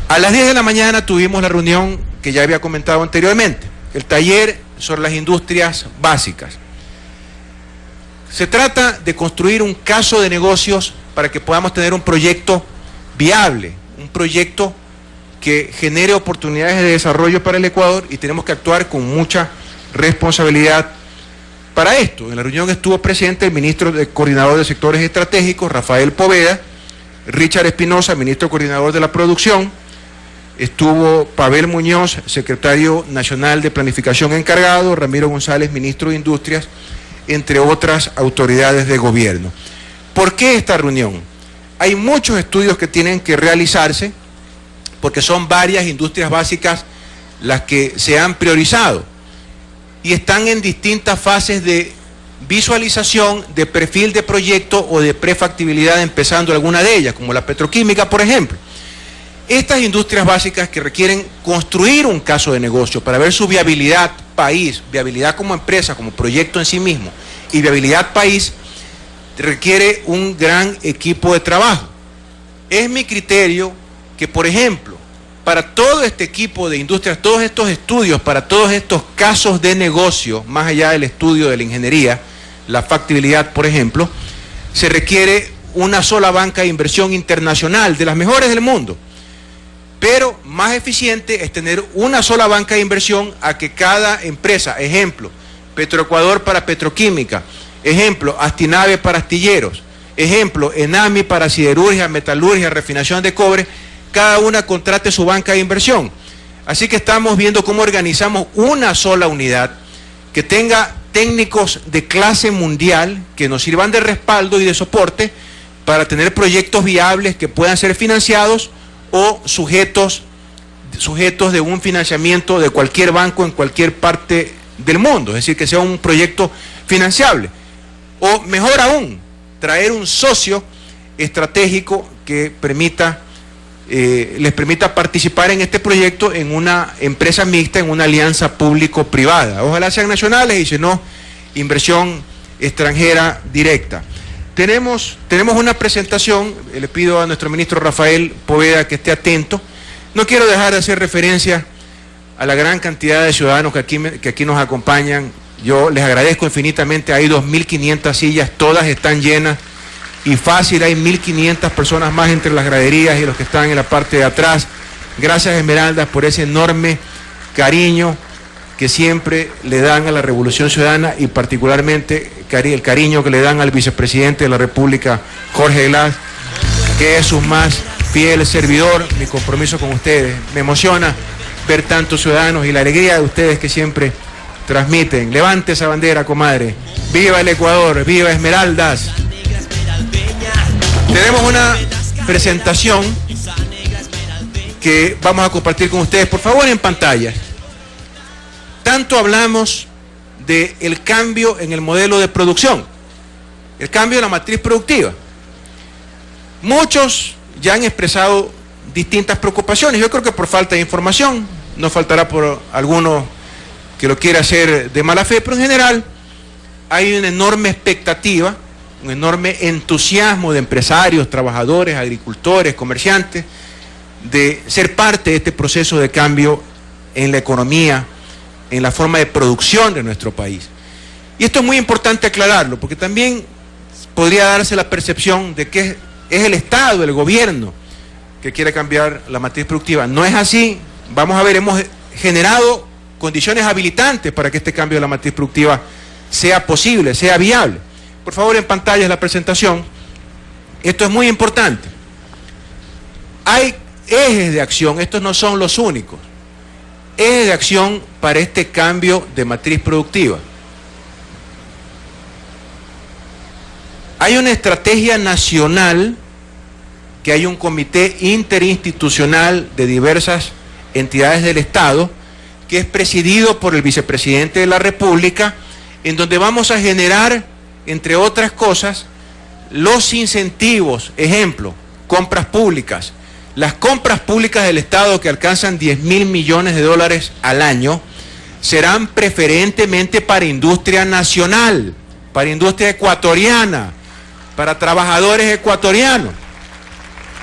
A las 10 de la mañana tuvimos la reunión que ya había comentado anteriormente, el taller sobre las industrias básicas. Se trata de construir un caso de negocios para que podamos tener un proyecto viable, un proyecto que genere oportunidades de desarrollo para el Ecuador, y tenemos que actuar con mucha responsabilidad para esto. En la reunión estuvo presente el ministro coordinador de sectores estratégicos, Rafael Poveda, Richard Espinosa, ministro coordinador de la producción, estuvo Pavel Muñoz, secretario nacional de planificación encargado, Ramiro González, ministro de Industrias, entre otras autoridades de gobierno. ¿Por qué esta reunión? Hay muchos estudios que tienen que realizarse, porque son varias industrias básicas las que se han priorizado y están en distintas fases de visualización, de perfil de proyecto o de prefactibilidad, empezando alguna de ellas, como la petroquímica, por ejemplo. Estas industrias básicas que requieren construir un caso de negocio para ver su viabilidad país, viabilidad como empresa, como proyecto en sí mismo, y viabilidad país, requiere un gran equipo de trabajo. Es mi criterio que, por ejemplo, para todo este equipo de industrias, todos estos estudios, para todos estos casos de negocio, más allá del estudio de la ingeniería, la factibilidad, por ejemplo, se requiere una sola banca de inversión internacional, de las mejores del mundo. Pero más eficiente es tener una sola banca de inversión a que cada empresa, ejemplo, Petroecuador para petroquímica, ejemplo, Astinave para astilleros, ejemplo, Enami para siderurgia, metalurgia, refinación de cobre, cada una contrate su banca de inversión. Así que estamos viendo cómo organizamos una sola unidad que tenga técnicos de clase mundial que nos sirvan de respaldo y de soporte para tener proyectos viables que puedan ser financiados o sujetos de un financiamiento de cualquier banco en cualquier parte del mundo, es decir, que sea un proyecto financiable. O mejor aún, traer un socio estratégico que les permita participar en este proyecto en una empresa mixta, en una alianza público-privada. Ojalá sean nacionales y si no, inversión extranjera directa. Tenemos una presentación, le pido a nuestro ministro Rafael Poveda que esté atento. No quiero dejar de hacer referencia a la gran cantidad de ciudadanos que aquí nos acompañan. Yo les agradezco infinitamente, hay 2.500 sillas, todas están llenas y fácil, hay 1.500 personas más entre las graderías y los que están en la parte de atrás. Gracias, Esmeraldas, por ese enorme cariño que siempre le dan a la Revolución Ciudadana y particularmente el cariño que le dan al vicepresidente de la República, Jorge Glass, que es su más fiel servidor. Mi compromiso con ustedes, me emociona ver tantos ciudadanos y la alegría de ustedes que siempre transmiten. Levante esa bandera, comadre. ¡Viva el Ecuador! ¡Viva Esmeraldas! Tenemos una presentación que vamos a compartir con ustedes, por favor, en pantalla. Tanto hablamos del cambio en el modelo de producción, el cambio de la matriz productiva. Muchos ya han expresado distintas preocupaciones, yo creo que por falta de información, no faltará por alguno que lo quiera hacer de mala fe, pero en general hay una enorme expectativa, un enorme entusiasmo de empresarios, trabajadores, agricultores, comerciantes, de ser parte de este proceso de cambio en la economía, en la forma de producción de nuestro país. Y esto es muy importante aclararlo, porque también podría darse la percepción de que es el Estado, el gobierno, que quiere cambiar la matriz productiva. No es así. Vamos a ver, hemos generado condiciones habilitantes para que este cambio de la matriz productiva sea posible, sea viable. Por favor, en pantalla es la presentación. Esto es muy importante. Hay ejes de acción, estos no son los únicos. Ejes de acción para este cambio de matriz productiva. Hay una estrategia nacional, que hay un comité interinstitucional de diversas entidades del Estado, que es presidido por el vicepresidente de la República, en donde vamos a generar, entre otras cosas, los incentivos, ejemplo, compras públicas. Las compras públicas del Estado, que alcanzan 10.000 millones de dólares al año, serán preferentemente para industria nacional, para industria ecuatoriana, para trabajadores ecuatorianos.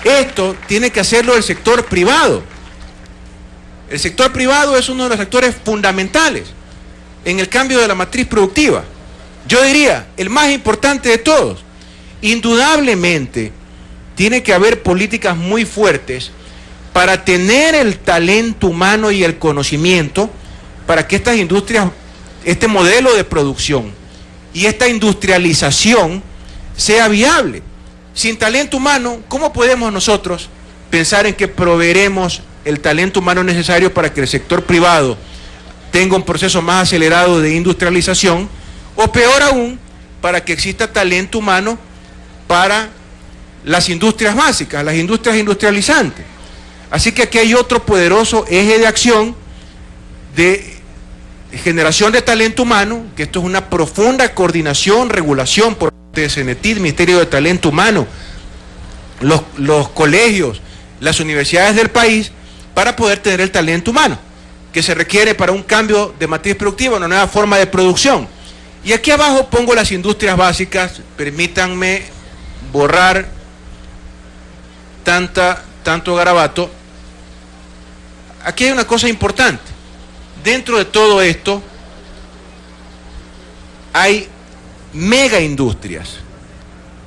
Esto tiene que hacerlo el sector privado. El sector privado es uno de los actores fundamentales en el cambio de la matriz productiva. Yo diría, el más importante de todos. Indudablemente, tiene que haber políticas muy fuertes para tener el talento humano y el conocimiento para que estas industrias, este modelo de producción y esta industrialización sea viable. Sin talento humano, ¿cómo podemos nosotros pensar en que proveeremos el talento humano necesario para que el sector privado tenga un proceso más acelerado de industrialización, o peor aún, para que exista talento humano para las industrias básicas, las industrias industrializantes? Así que aquí hay otro poderoso eje de acción de generación de talento humano, que esto es una profunda coordinación, regulación por parte de CENETID, Ministerio de Talento Humano, los colegios, las universidades del país, para poder tener el talento humano que se requiere para un cambio de matriz productiva, una nueva forma de producción. Y aquí abajo pongo las industrias básicas. Permítanme borrar tanto garabato. Aquí hay una cosa importante. Dentro de todo esto hay mega industrias,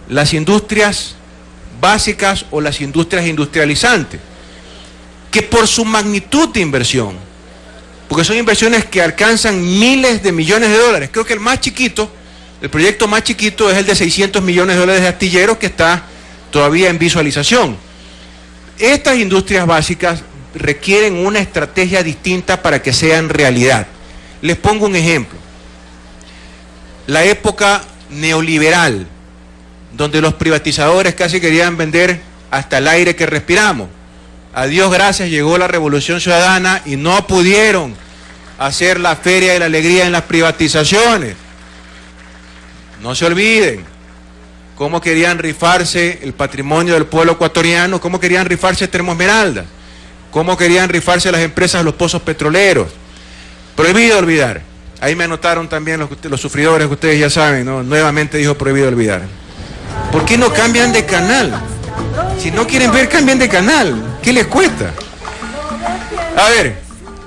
las industrias básicas o las industrias industrializantes, que por su magnitud de inversión, porque son inversiones que alcanzan miles de millones de dólares, creo que el más chiquito, el proyecto más chiquito es el de 600 millones de dólares de astilleros, que está todavía en visualización. Estas industrias básicas requieren una estrategia distinta para que sean realidad. Les pongo un ejemplo. La época neoliberal, donde los privatizadores casi querían vender hasta el aire que respiramos. A Dios gracias, llegó la Revolución Ciudadana y no pudieron hacer la feria de la alegría en las privatizaciones. No se olviden cómo querían rifarse el patrimonio del pueblo ecuatoriano, cómo querían rifarse Termoesmeraldas, cómo querían rifarse las empresas de los pozos petroleros. Prohibido olvidar. Ahí me anotaron también los sufridores que ustedes ya saben, ¿no? Nuevamente dijo prohibido olvidar. ¿Por qué no cambian de canal? Si no quieren ver, cambien de canal. ¿Qué les cuesta? A ver,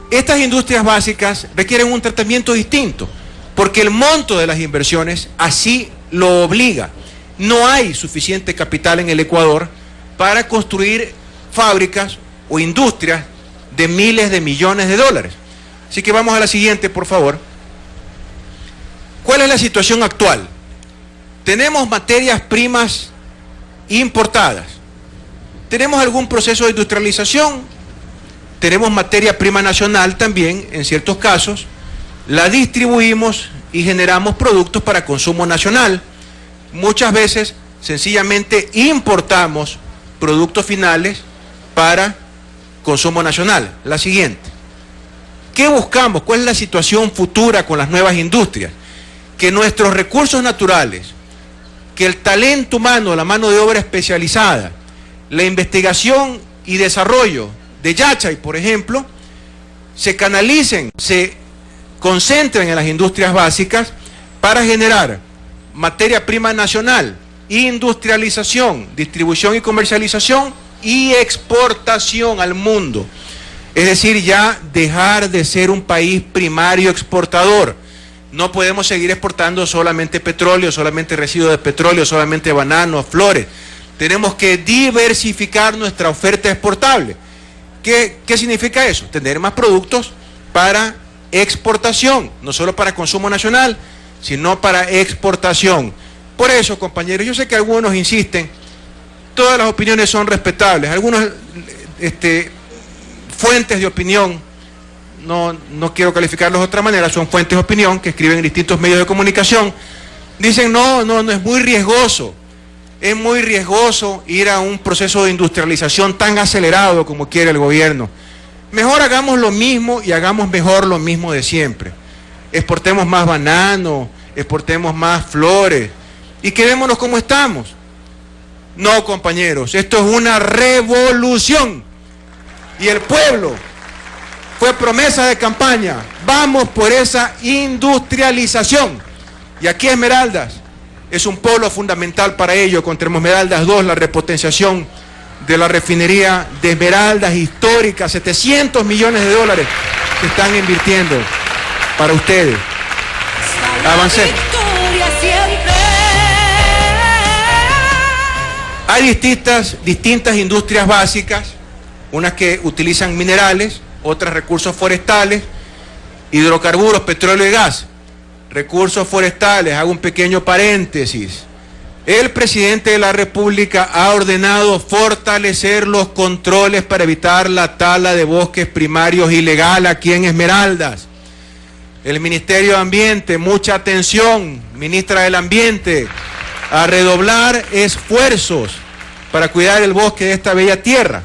estas industrias básicas requieren un tratamiento distinto, porque el monto de las inversiones así lo obliga. No hay suficiente capital en el Ecuador para construir fábricas o industrias de miles de millones de dólares. Así que vamos a la siguiente, por favor. ¿Cuál es la situación actual? Tenemos materias primas importadas. ¿Tenemos algún proceso de industrialización? Tenemos materia prima nacional también, en ciertos casos. La distribuimos y generamos productos para consumo nacional. Muchas veces, sencillamente, importamos productos finales para consumo nacional. La siguiente. ¿Qué buscamos? ¿Cuál es la situación futura con las nuevas industrias? Que nuestros recursos naturales, que el talento humano, la mano de obra especializada, la investigación y desarrollo de Yachay, por ejemplo, se canalicen, se concentren en las industrias básicas para generar materia prima nacional, industrialización, distribución y comercialización y exportación al mundo. Es decir, ya dejar de ser un país primario exportador. No podemos seguir exportando solamente petróleo, solamente residuos de petróleo, solamente bananos, flores. Tenemos que diversificar nuestra oferta exportable. ¿Qué significa eso? Tener más productos para exportación, no solo para consumo nacional, sino para exportación. Por eso, compañeros, yo sé que algunos insisten, todas las opiniones son respetables, algunos fuentes de opinión, no quiero calificarlos de otra manera, son fuentes de opinión que escriben en distintos medios de comunicación, dicen no es muy riesgoso. Es muy riesgoso ir a un proceso de industrialización tan acelerado como quiere el gobierno. Mejor hagamos lo mismo y hagamos mejor lo mismo de siempre. Exportemos más banano, exportemos más flores y quedémonos como estamos. No, compañeros, esto es una revolución. Y el pueblo fue promesa de campaña. Vamos por esa industrialización. Y aquí Esmeraldas es un polo fundamental para ello, con Termoesmeraldas 2, la repotenciación de la refinería de Esmeraldas, histórica, 700 millones de dólares que están invirtiendo para ustedes. Avancemos. Hay distintas industrias básicas, unas que utilizan minerales, otras recursos forestales, hidrocarburos, petróleo y gas. Recursos forestales, hago un pequeño paréntesis. El presidente de la República ha ordenado fortalecer los controles para evitar la tala de bosques primarios ilegal aquí en Esmeraldas. El Ministerio de Ambiente, mucha atención, ministra del Ambiente, a redoblar esfuerzos para cuidar el bosque de esta bella tierra.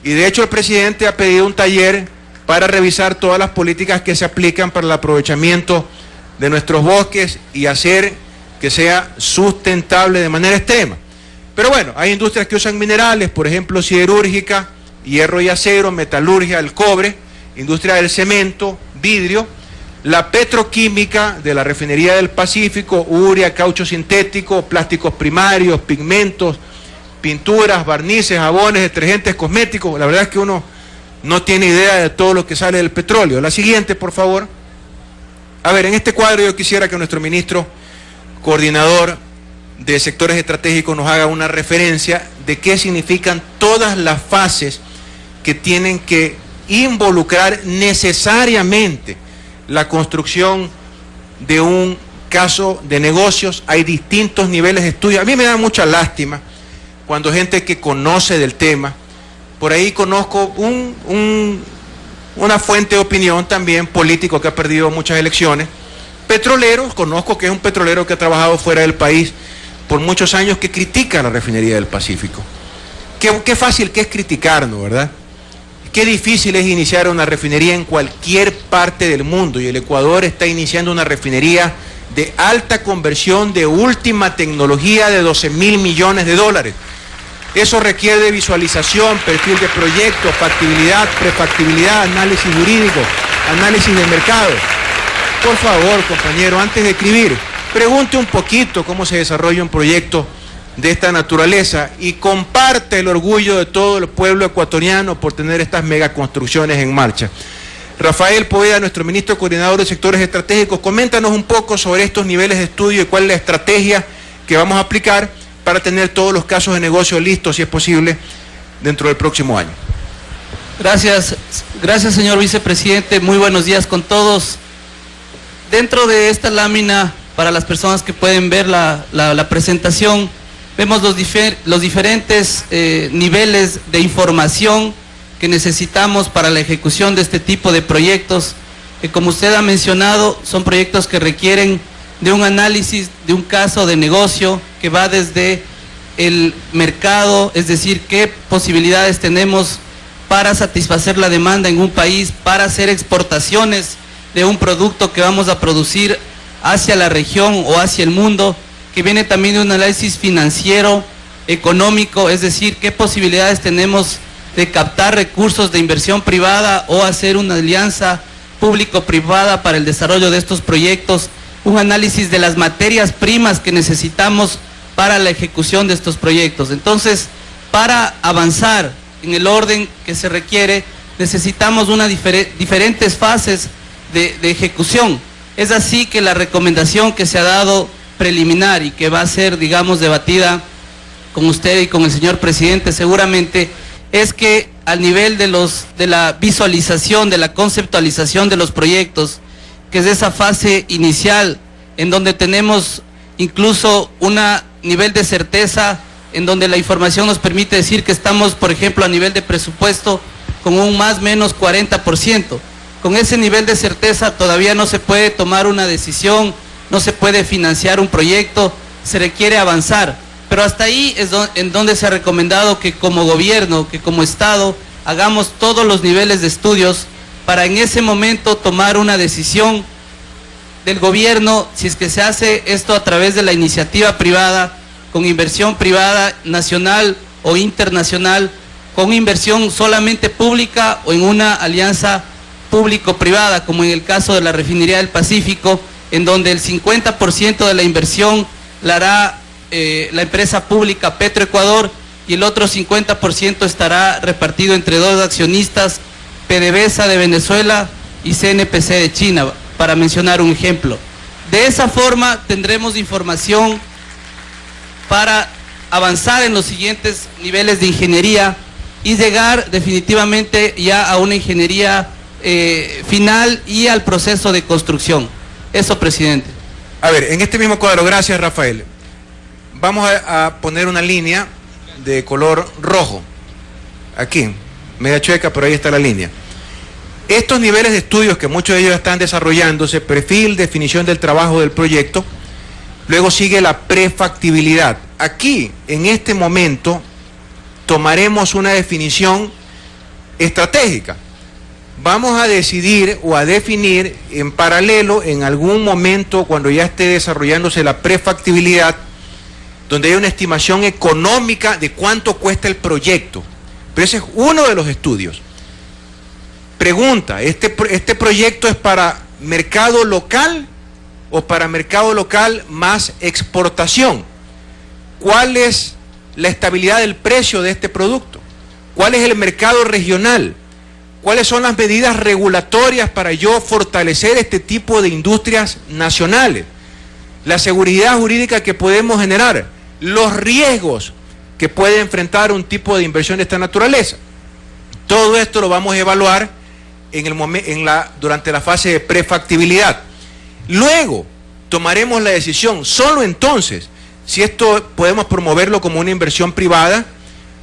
Y de hecho el presidente ha pedido un taller para revisar todas las políticas que se aplican para el aprovechamiento de nuestros bosques y hacer que sea sustentable de manera extrema. Pero bueno, hay industrias que usan minerales, por ejemplo, siderúrgica, hierro y acero, metalurgia, el cobre, industria del cemento, vidrio, la petroquímica de la refinería del Pacífico, urea, caucho sintético, plásticos primarios, pigmentos, pinturas, barnices, jabones, detergentes, cosméticos. La verdad es que uno no tiene idea de todo lo que sale del petróleo. La siguiente, por favor. A ver, en este cuadro yo quisiera que nuestro ministro coordinador de sectores estratégicos nos haga una referencia de qué significan todas las fases que tienen que involucrar necesariamente la construcción de un caso de negocios. Hay distintos niveles de estudio. A mí me da mucha lástima cuando gente que conoce del tema, por ahí conozco una fuente de opinión también político que ha perdido muchas elecciones, petroleros, conozco que es un petrolero que ha trabajado fuera del país por muchos años, que critica la refinería del Pacífico. Qué fácil que es criticarnos, ¿verdad? Qué difícil es iniciar una refinería en cualquier parte del mundo, y el Ecuador está iniciando una refinería de alta conversión, de última tecnología, de 12.000 millones de dólares. Eso requiere de visualización, perfil de proyecto, factibilidad, prefactibilidad, análisis jurídico, análisis de mercado. Por favor, compañero, antes de escribir, pregunte un poquito cómo se desarrolla un proyecto de esta naturaleza y comparte el orgullo de todo el pueblo ecuatoriano por tener estas megaconstrucciones en marcha. Rafael Poveda, nuestro ministro coordinador de sectores estratégicos, coméntanos un poco sobre estos niveles de estudio y cuál es la estrategia que vamos a aplicar para tener todos los casos de negocio listos, si es posible, dentro del próximo año. Gracias, señor vicepresidente. Muy buenos días con todos. Dentro de esta lámina, para las personas que pueden ver la presentación, vemos los diferentes niveles de información que necesitamos para la ejecución de este tipo de proyectos, que como usted ha mencionado, son proyectos que requieren de un análisis de un caso de negocio que va desde el mercado, es decir, qué posibilidades tenemos para satisfacer la demanda en un país, para hacer exportaciones de un producto que vamos a producir hacia la región o hacia el mundo, que viene también de un análisis financiero, económico, es decir, qué posibilidades tenemos de captar recursos de inversión privada o hacer una alianza público-privada para el desarrollo de estos proyectos, un análisis de las materias primas que necesitamos para la ejecución de estos proyectos. Entonces, para avanzar en el orden que se requiere, necesitamos diferentes fases de ejecución. Es así que la recomendación que se ha dado preliminar y que va a ser, digamos, debatida con usted y con el señor presidente seguramente, es que al nivel de la visualización, de la conceptualización de los proyectos, que es esa fase inicial en donde tenemos incluso un nivel de certeza, en donde la información nos permite decir que estamos, por ejemplo, a nivel de presupuesto con un más o menos 40%. Con ese nivel de certeza todavía no se puede tomar una decisión, no se puede financiar un proyecto, se requiere avanzar. Pero hasta ahí es en donde se ha recomendado que como gobierno, que como Estado, hagamos todos los niveles de estudios para en ese momento tomar una decisión del gobierno, si es que se hace esto a través de la iniciativa privada, con inversión privada nacional o internacional, con inversión solamente pública o en una alianza público-privada, como en el caso de la refinería del Pacífico, en donde el 50% de la inversión la hará la empresa pública Petroecuador y el otro 50% estará repartido entre dos accionistas, PDVSA de Venezuela y CNPC de China, para mencionar un ejemplo. De esa forma tendremos información para avanzar en los siguientes niveles de ingeniería y llegar definitivamente ya a una ingeniería final y al proceso de construcción. Eso, presidente. A ver, en este mismo cuadro, gracias Rafael, vamos a poner una línea de color rojo, aquí, media chueca, pero ahí está la línea. Estos niveles de estudios que muchos de ellos están desarrollándose, perfil, definición del trabajo del proyecto, luego sigue la prefactibilidad. Aquí, en este momento, tomaremos una definición estratégica. Vamos a decidir o a definir en paralelo, en algún momento, cuando ya esté desarrollándose la prefactibilidad, donde hay una estimación económica de cuánto cuesta el proyecto. Pero ese es uno de los estudios. Pregunta, ¿este proyecto es para mercado local o para mercado local más exportación? ¿Cuál es la estabilidad del precio de este producto? ¿Cuál es el mercado regional? ¿Cuáles son las medidas regulatorias para yo fortalecer este tipo de industrias nacionales? La seguridad jurídica que podemos generar, los riesgos que puede enfrentar un tipo de inversión de esta naturaleza. Todo esto lo vamos a evaluar durante la fase de prefactibilidad. Luego tomaremos la decisión, solo entonces, si esto podemos promoverlo como una inversión privada,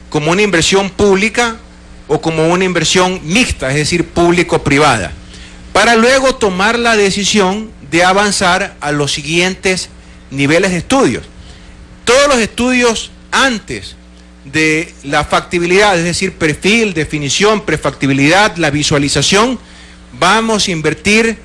como una inversión pública o como una inversión mixta, es decir, público-privada, para luego tomar la decisión de avanzar a los siguientes niveles de estudios. Todos los estudios antes de la factibilidad, es decir, perfil, definición, prefactibilidad, la visualización, vamos a invertir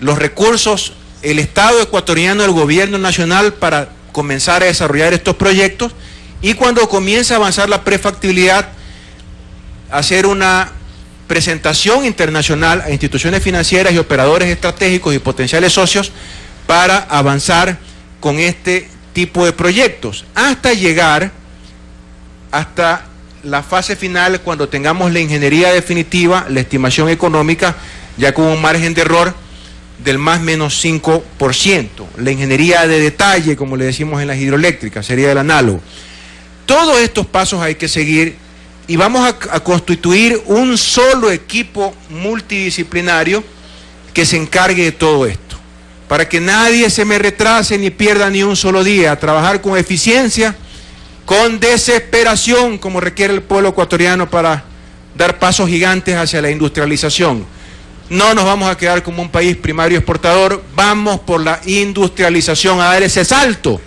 los recursos, el Estado ecuatoriano, el gobierno nacional, para comenzar a desarrollar estos proyectos, y cuando comience a avanzar la prefactibilidad, hacer una presentación internacional a instituciones financieras y operadores estratégicos y potenciales socios para avanzar con este tipo de proyectos, hasta llegar hasta la fase final, cuando tengamos la ingeniería definitiva, la estimación económica, ya con un margen de error del más menos 5%. La ingeniería de detalle, como le decimos en las hidroeléctricas, sería el análogo. Todos estos pasos hay que seguir y vamos a constituir un solo equipo multidisciplinario que se encargue de todo esto, para que nadie se me retrase ni pierda ni un solo día, a trabajar con eficiencia, con desesperación, como requiere el pueblo ecuatoriano para dar pasos gigantes hacia la industrialización. No nos vamos a quedar como un país primario exportador, vamos por la industrialización, a dar ese salto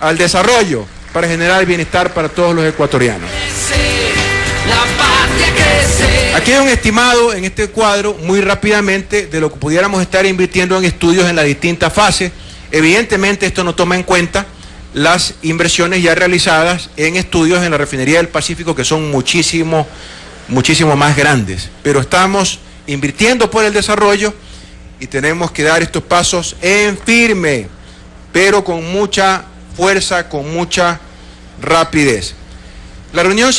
al desarrollo para generar bienestar para todos los ecuatorianos. Aquí hay un estimado en este cuadro, muy rápidamente, de lo que pudiéramos estar invirtiendo en estudios en las distintas fases. Evidentemente esto no toma en cuenta las inversiones ya realizadas en estudios en la refinería del Pacífico, que son muchísimo más grandes. Pero estamos invirtiendo por el desarrollo y tenemos que dar estos pasos en firme, pero con mucha fuerza, con mucha rapidez. La reunión siguiente